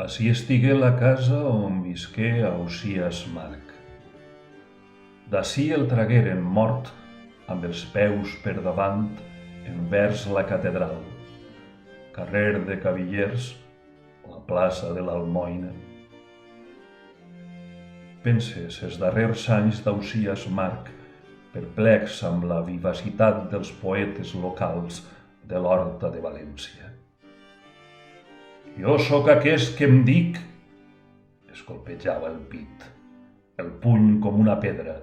Ací estigué la casa on visqué Ausiàs Marc. D'ací el tragueren mort, amb els peus per davant, envers la catedral, carrer de Cavillers, la plaça de l'Almoina. Penses els darrers anys d'Ausiàs Marc, perplex amb la vivacitat dels poetes locals de l'Horta de València. Jo sóc aquest que em dic, es colpejava el pit, el puny com una pedra,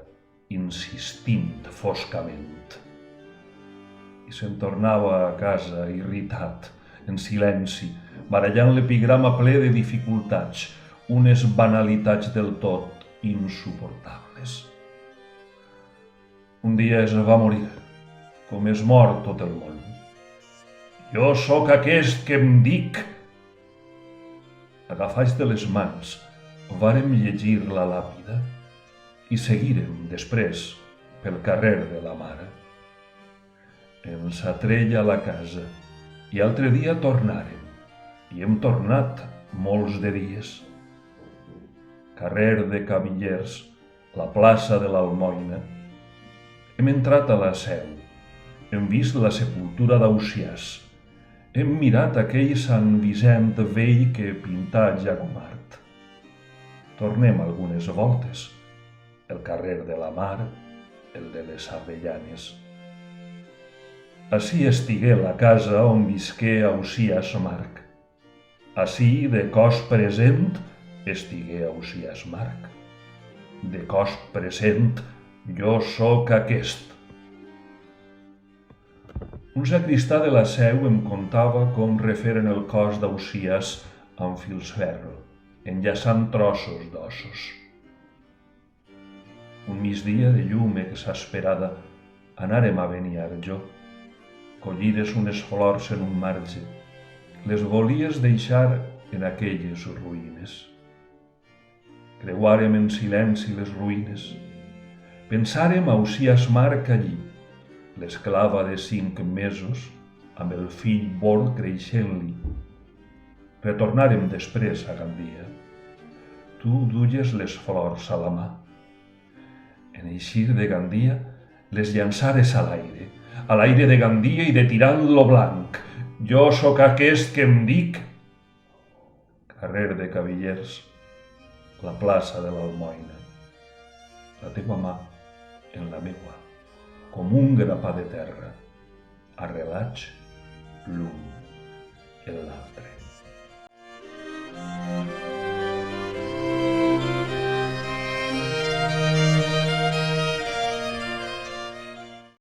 insistint foscament. I se'n tornava a casa irritat, en silenci, barallant l'epigrama ple de dificultats, unes banalitats del tot insuportables. Un dia es va morir, com es mor tot el món. Jo sóc aquest que em dic. Agafats de les mans, vàrem llegir la làpida i seguírem després pel carrer de la Mare. Ens atreia la casa i altre dia tornàrem, i hem tornat molts de dies. Carrer de Cavillers, la plaça de l'Almoina. Hem entrat a la Seu, hem vist la sepultura d'Ausiàs, hem mirat aquell Sant Vicent vell que pintà Jacomart. Tornem algunes voltes, el carrer de la Mar, el de les Avellanes. Ací estigué la casa on visqué Ausiàs Marc. Ací, de cos present, estigué Ausiàs Marc. De cos present, jo sóc aquest. Un sacristà de la Seu em contava com referen el cos d'Ausiàs amb filferro, enllaçant trossos d'ossos. Un migdia de llum exasperada anàrem a Beniarjó. Collires unes flors en un marge. Les volies deixar en aquelles ruïnes. Creuàrem en silenci les ruïnes. Pensàrem Ausiàs Marc allí, l'esclava de 5 mesos, amb el fill bord creixent-li. Retornàrem després a Gandia. Tu duies les flors a la mà. En eixir de Gandia, les llançares a l'aire de Gandia i de tirant-lo blanc. Jo sóc aquest que em dic. Carrer de Cavillers, la plaça de l'Almoina. La teua mà en la meua, com un grapà de terra, arrelats l'un en l'altre.